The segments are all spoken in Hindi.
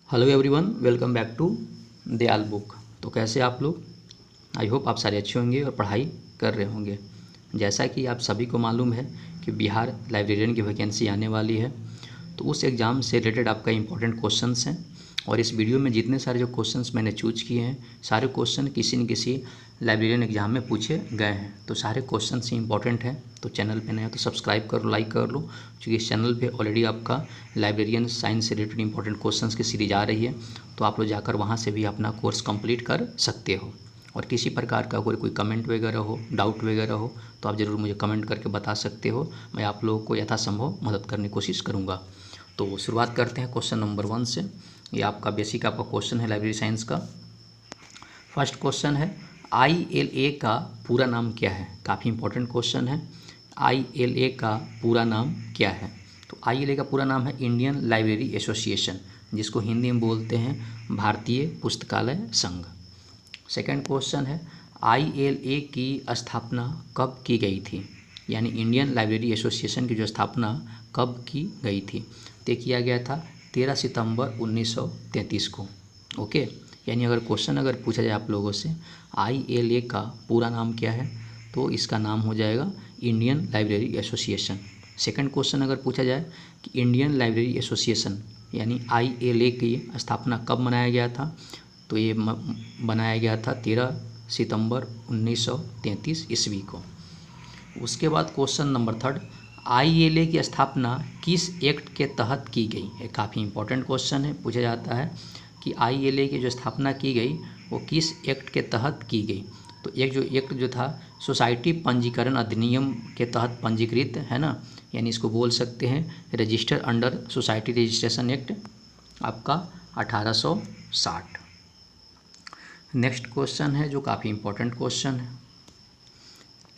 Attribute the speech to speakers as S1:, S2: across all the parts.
S1: Hello everyone, welcome back to Dayal book. तो कैसे आप लोग? आई होप आप सारे अच्छे होंगे और पढ़ाई कर रहे होंगे। जैसा कि आप सभी को मालूम है कि बिहार लाइब्रेरियन की वैकेंसी आने वाली है, तो उस एग्ज़ाम से रिलेटेड आपका इंपॉर्टेंट क्वेश्चंस हैं। और इस वीडियो में जितने सारे जो क्वेश्चंस मैंने चूज किए हैं, सारे क्वेश्चन किसी न किसी लाइब्रेरियन एग्ज़ाम में पूछे गए हैं। तो सारे क्वेश्चन ही इंपॉर्टेंट हैं। तो चैनल पे नए हो तो सब्सक्राइब कर लो, लाइक कर लो, क्योंकि इस चैनल पे ऑलरेडी आपका लाइब्रेरियन साइंस से रिलेटेड इंपॉर्टेंट क्वेश्चंस की सीरीज आ रही है। तो आप लोग जाकर वहाँ से भी अपना कोर्स कंप्लीट कर सकते हो। और किसी प्रकार का कोई कमेंट वगैरह हो, डाउट वगैरह हो, तो आप ज़रूर मुझे कमेंट करके बता सकते हो। मैं आप लोगों को यथासंभव मदद करने की कोशिश करूँगा। तो शुरुआत करते हैं क्वेश्चन नंबर 1 से। ये आपका बेसिक आपका क्वेश्चन है लाइब्रेरी साइंस का। फर्स्ट क्वेश्चन है, ILA का पूरा नाम क्या है? काफ़ी इंपॉर्टेंट क्वेश्चन है। ILA का पूरा नाम क्या है? तो ILA का पूरा नाम है इंडियन लाइब्रेरी एसोसिएशन, जिसको हिंदी में बोलते हैं भारतीय पुस्तकालय संघ। सेकंड क्वेश्चन है, ILA की स्थापना कब की गई थी? यानी इंडियन लाइब्रेरी एसोसिएशन की जो स्थापना कब की गई थी? तय किया गया था 13 सितंबर 1933 को। ओके, यानी अगर क्वेश्चन पूछा जाए आप लोगों से ILA का पूरा नाम क्या है, तो इसका नाम हो जाएगा Indian library association. Second question अगर पूछा जाए कि इंडियन लाइब्रेरी एसोसिएशन यानी ILA की स्थापना कब मनाया गया था, तो ये बनाया गया था 13 सितंबर 1933 ईस्वी को। उसके बाद क्वेश्चन नंबर थर्ड, ILA की स्थापना किस एक्ट के तहत की गई? ये काफ़ी इंपॉर्टेंट क्वेश्चन है। पूछा जाता है कि ILA की जो स्थापना की गई वो किस एक्ट के तहत की गई? तो एक जो एक्ट जो था सोसाइटी पंजीकरण अधिनियम के तहत पंजीकृत है ना, यानी इसको बोल सकते हैं register under society registration act आपका 1860। नेक्स्ट क्वेश्चन है जो काफ़ी इंपॉर्टेंट क्वेश्चन है,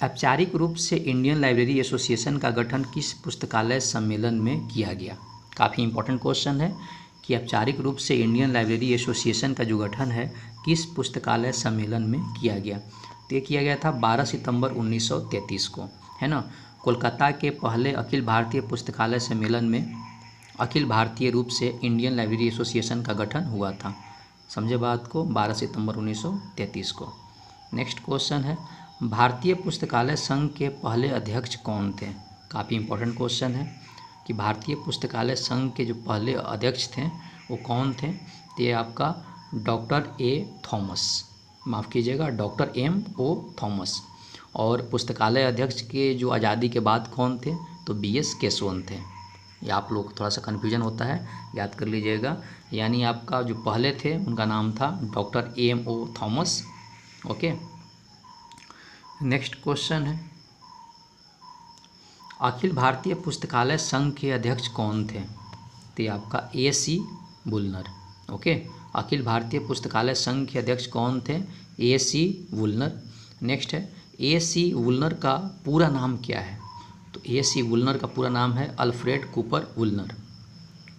S1: औपचारिक रूप से इंडियन लाइब्रेरी एसोसिएशन का गठन किस पुस्तकालय सम्मेलन में किया गया? काफ़ी इंपॉर्टेंट क्वेश्चन है कि औपचारिक रूप से इंडियन लाइब्रेरी एसोसिएशन का जो गठन है किस पुस्तकालय सम्मेलन में किया गया? तो ये किया गया था 12 सितंबर 1933 को, है ना। कोलकाता के पहले अखिल भारतीय पुस्तकालय सम्मेलन में अखिल भारतीय रूप से इंडियन लाइब्रेरी एसोसिएशन का गठन हुआ था। समझे बात को, 12 सितंबर 1933 को। नेक्स्ट क्वेश्चन है, भारतीय पुस्तकालय संघ के पहले अध्यक्ष कौन थे? काफ़ी इंपॉर्टेंट क्वेश्चन है कि भारतीय पुस्तकालय संघ के जो पहले अध्यक्ष थे वो कौन थे? तो ये आपका डॉक्टर A थॉमस, माफ़ कीजिएगा डॉक्टर M.O. थॉमस। और पुस्तकालय अध्यक्ष के जो आज़ादी के बाद कौन थे? तो B.S. केशवन थे। ये आप लोग थोड़ा सा कन्फ्यूजन होता है, याद कर लीजिएगा। यानी आपका जो पहले थे उनका नाम था doctor M.O. Thomas. Okay, next question है, अखिल भारतीय पुस्तकालय संघ के अध्यक्ष कौन थे? तो ये आपका A.C. वुलनर। ओके, अखिल भारतीय पुस्तकालय संघ के अध्यक्ष कौन थे? A.C. वुलनर। नेक्स्ट है, A.C. वुलनर का पूरा नाम क्या है? तो A.C. वुलनर का पूरा नाम है अल्फ्रेड कूपर वुलनर।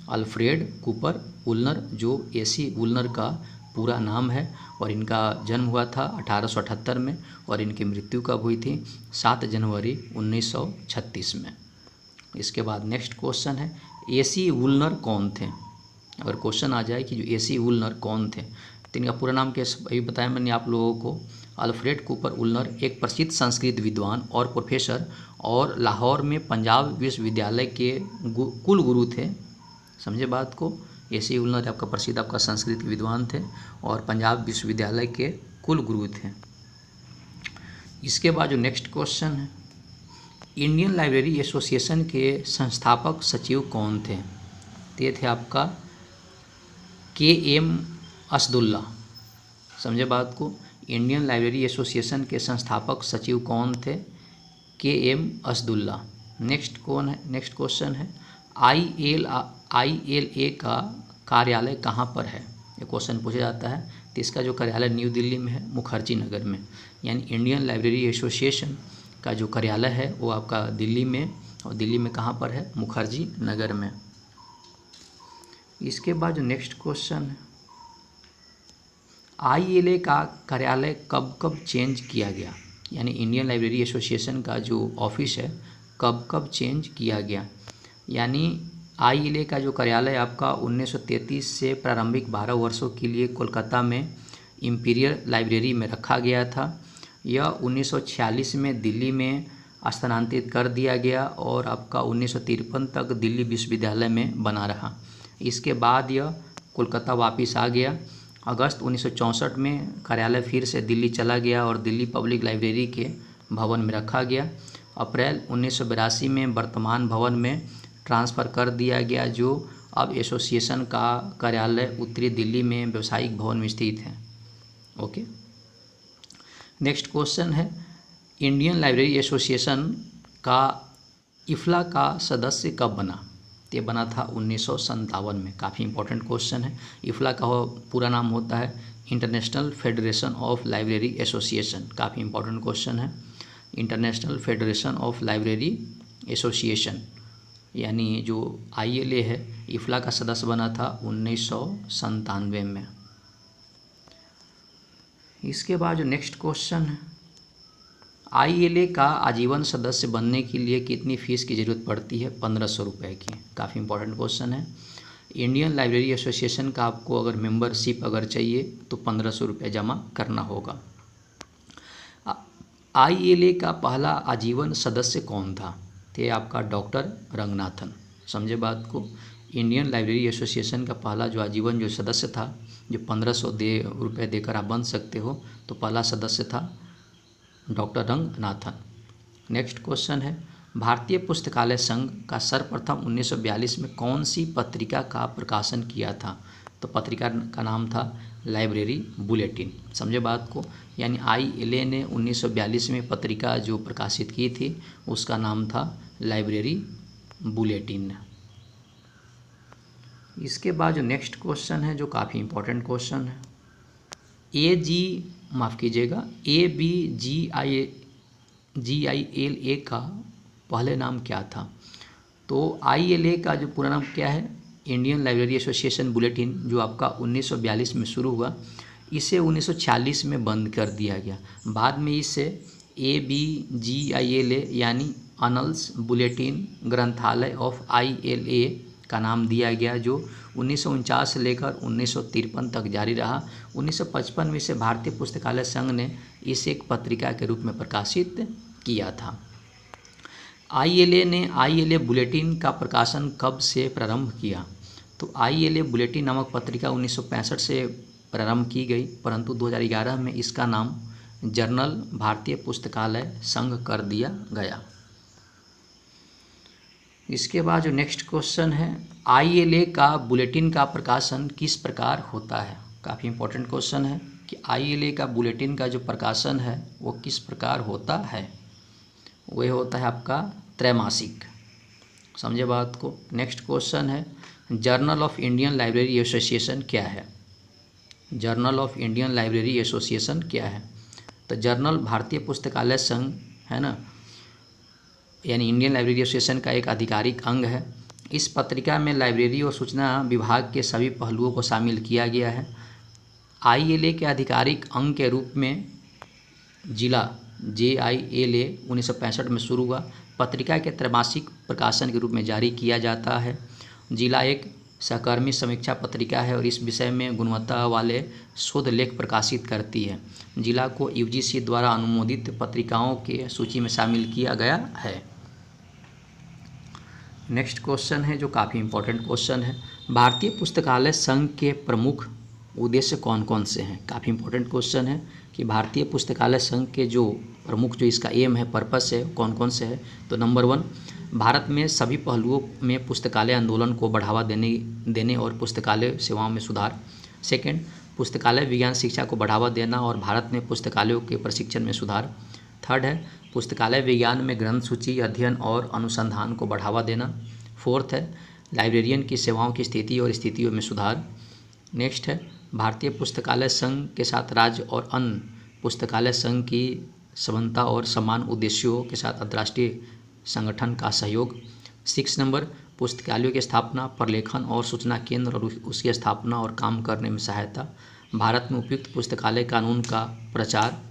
S1: अल्फ्रेड कूपर वुलनर जो A.C. वुलनर का पूरा नाम है। और इनका जन्म हुआ था 1878 में और इनकी मृत्यु कब हुई थी? 7 जनवरी 1936 में। इसके बाद नेक्स्ट क्वेश्चन है, A.C. वुलनर कौन थे? अगर क्वेश्चन आ जाए कि जो A.C. वुलनर कौन थे, तो इनका पूरा नाम कैसे अभी बताया मैंने आप लोगों को। अल्फ्रेड कूपर वुलनर एक प्रसिद्ध संस्कृत विद्वान और प्रोफेसर और लाहौर में पंजाब विश्वविद्यालय के कुल गुरु थे। समझे बात को, A.C. वुलनर आपका प्रसिद्ध आपका संस्कृत विद्वान थे और पंजाब विश्वविद्यालय के कुल गुरु थे। इसके बाद जो नेक्स्ट क्वेश्चन है, इंडियन लाइब्रेरी एसोसिएशन के संस्थापक सचिव कौन थे? तो ये थे आपका K.M. असदुल्ला। समझे बात को, इंडियन लाइब्रेरी एसोसिएशन के संस्थापक सचिव कौन थे? K.M. असदुल्ला। नेक्स्ट कौन है? नेक्स्ट क्वेश्चन है, ILA का कार्यालय कहाँ पर है? ये क्वेश्चन पूछा जाता है। तो इसका जो कार्यालय न्यू दिल्ली में है, मुखर्जी नगर में। यानी इंडियन लाइब्रेरी एसोसिएशन का जो कार्यालय है वो आपका दिल्ली में, और दिल्ली में कहाँ पर है? मुखर्जी नगर में। इसके बाद जो नेक्स्ट क्वेश्चन है, ILA का कार्यालय कब कब चेंज किया गया? यानी इंडियन लाइब्रेरी एसोसिएशन का जो ऑफिस है कब कब चेंज किया गया? यानी ILA का जो कार्यालय आपका 1933 से प्रारंभिक 12 वर्षों के लिए कोलकाता में इम्पीरियल लाइब्रेरी में रखा गया था। यह 1946 में दिल्ली में स्थानांतरित कर दिया गया और आपका 1953 तक दिल्ली विश्वविद्यालय में बना रहा। इसके बाद यह कोलकाता वापस आ गया। अगस्त 1964 में कार्यालय फिर से दिल्ली चला गया और दिल्ली पब्लिक लाइब्रेरी के भवन में रखा गया। अप्रैल 1982 में वर्तमान भवन में ट्रांसफ़र कर दिया गया, जो अब एसोसिएशन का कार्यालय उत्तरी दिल्ली में व्यावसायिक भवन में स्थित है। ओके, नेक्स्ट क्वेश्चन है, इंडियन लाइब्रेरी एसोसिएशन का इफ्ला का सदस्य कब बना? ये बना था 1957 में। काफ़ी इंपॉर्टेंट क्वेश्चन है। इफ्ला का पूरा नाम होता है international federation of library association. काफ़ी इंपॉर्टेंट क्वेश्चन है। International federation of library association यानी जो ILA है, इफ्ला का सदस्य बना था 1997 में। इसके बाद जो नेक्स्ट क्वेश्चन है, ILA का आजीवन सदस्य बनने के लिए कितनी फ़ीस की ज़रूरत पड़ती है? 1500 रुपये की। काफ़ी इंपॉर्टेंट क्वेश्चन है। इंडियन लाइब्रेरी एसोसिएशन का आपको अगर मेंबरशिप अगर चाहिए तो 1500 रुपये जमा करना होगा। ILA का पहला आजीवन सदस्य कौन था? ये आपका डॉक्टर रंगनाथन। समझे बात को। इंडियन लाइब्रेरी एसोसिएशन का पहला जो आजीवन जो सदस्य था, जो 1500 रुपये देकर आप बन सकते हो, तो पहला सदस्य था डॉक्टर रंगनाथन। नेक्स्ट क्वेश्चन है, भारतीय पुस्तकालय संघ का सर्वप्रथम 1942 में कौन सी पत्रिका का प्रकाशन किया था? तो पत्रिका का नाम था लाइब्रेरी बुलेटिन। समझे बात को। यानी ILA ने 1942 में पत्रिका जो प्रकाशित की थी उसका नाम था लाइब्रेरी बुलेटिन। इसके बाद जो नेक्स्ट क्वेश्चन है, जो काफ़ी इंपॉर्टेंट क्वेश्चन है, ABGILA का पहले नाम क्या था? तो ILA का जो पूरा नाम क्या है? इंडियन लाइब्रेरी एसोसिएशन बुलेटिन, जो आपका 1942 में शुरू हुआ, इसे 1946 में बंद कर दिया गया। बाद में इसे ABGILA यानी अनल्स बुलेटिन ग्रंथालय ऑफ ILA का नाम दिया गया, जो 1949 से लेकर 1953 तक जारी रहा। 1955 में इसे भारतीय पुस्तकालय संघ ने इसे एक पत्रिका के रूप में प्रकाशित किया था। ILA ने ILA बुलेटिन का प्रकाशन कब से प्रारंभ किया? तो ILA बुलेटिन नामक पत्रिका 1965 से प्रारंभ की गई, परंतु 2011 में इसका नाम जर्नल भारतीय पुस्तकालय संघ कर दिया गया। इसके बाद जो नेक्स्ट क्वेश्चन है, ILA का बुलेटिन का प्रकाशन किस प्रकार होता है? काफ़ी इंपॉर्टेंट क्वेश्चन है कि ILA का बुलेटिन का जो प्रकाशन है वो किस प्रकार होता है? वह होता है आपका त्रैमासिक। समझे बात को। नेक्स्ट क्वेश्चन है, journal of Indian library association क्या है? Journal of Indian library association क्या है? तो जर्नल भारतीय पुस्तकालय संघ है ना, यानी इंडियन लाइब्रेरी एसोसिएशन का एक आधिकारिक अंग है। इस पत्रिका में लाइब्रेरी और सूचना विभाग के सभी पहलुओं को शामिल किया गया है। ILA के आधिकारिक अंग के रूप में जिला JILA 1965 में शुरू हुआ। पत्रिका के त्रैमासिक प्रकाशन के रूप में जारी किया जाता है। जिला एक सहकर्मी समीक्षा पत्रिका है और इस विषय में गुणवत्ता वाले शोध लेख प्रकाशित करती है। जिला को UGC द्वारा अनुमोदित पत्रिकाओं के सूची में शामिल किया गया है। नेक्स्ट क्वेश्चन है, जो काफ़ी इंपॉर्टेंट क्वेश्चन है, भारतीय पुस्तकालय संघ के प्रमुख उद्देश्य कौन कौन से हैं? काफ़ी इंपॉर्टेंट क्वेश्चन है कि भारतीय पुस्तकालय संघ के जो प्रमुख जो इसका एम है, पर्पस है, कौन कौन से है? तो नंबर 1, भारत में सभी पहलुओं में पुस्तकालय आंदोलन को बढ़ावा देने और पुस्तकालय सेवाओं में सुधार। सेकंड, पुस्तकालय विज्ञान शिक्षा को बढ़ावा देना और भारत में पुस्तकालयों के प्रशिक्षण में सुधार। थर्ड है, पुस्तकालय विज्ञान में ग्रंथ सूची अध्ययन और अनुसंधान को बढ़ावा देना। फोर्थ है, लाइब्रेरियन की सेवाओं की स्थिति और स्थितियों में सुधार। नेक्स्ट है, भारतीय पुस्तकालय संघ के साथ राज्य और अन्य पुस्तकालय संघ की समानता और समान उद्देश्यों के साथ अंतर्राष्ट्रीय संगठन का सहयोग। 6 नंबर, पुस्तकालयों की स्थापना, प्रलेखन और सूचना केंद्र और उसकी स्थापना और काम करने में सहायता। भारत में उपयुक्त पुस्तकालय कानून का प्रचार।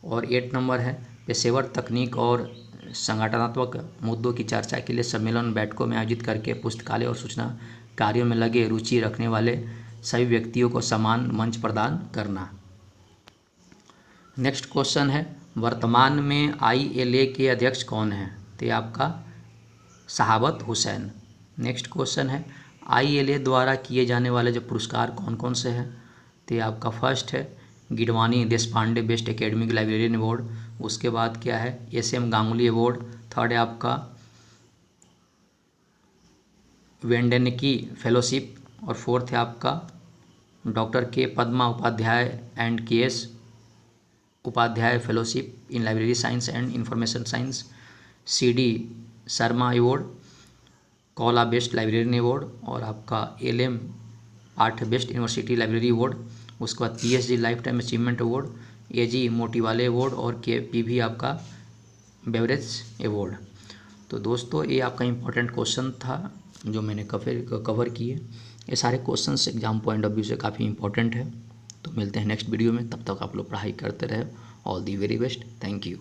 S1: और 8 नंबर है, पेशेवर तकनीक और संगठनात्मक मुद्दों की चर्चा के लिए सम्मेलन बैठकों में आयोजित करके पुस्तकालय और सूचना कार्यों में लगे रुचि रखने वाले सभी व्यक्तियों को समान मंच प्रदान करना। नेक्स्ट क्वेश्चन है, वर्तमान में ILA के अध्यक्ष कौन हैं? तो ये आपका शहाबत हुसैन। नेक्स्ट क्वेश्चन है, ILA द्वारा किए जाने वाले जो पुरस्कार कौन कौन से हैं? तो ये आपका फर्स्ट है Gidwani Deshpande best academic librarian award. उसके बाद क्या है SM गांगुली अवार्ड। थर्ड है आपका वेंडेनकी फेलोशिप। और फोर्थ है आपका doctor K Padma Upadhyay and KS Upadhyay fellowship in library science and information science. CD Sharma award कौला बेस्ट लाइब्रेरियन अवार्ड। और आपका LM art best university library award. उसके बाद PSG life time achievement award, AG Motiwale award और KPV आपका बेवरेज अवार्ड। तो दोस्तों ये आपका इम्पोर्टेंट क्वेश्चन था जो मैंने कवर किए। ये सारे questions exam point of view से काफ़ी इंपॉर्टेंट है। तो मिलते हैं नेक्स्ट वीडियो में, तब तक आप लोग पढ़ाई करते रहे। All the very best, thank you.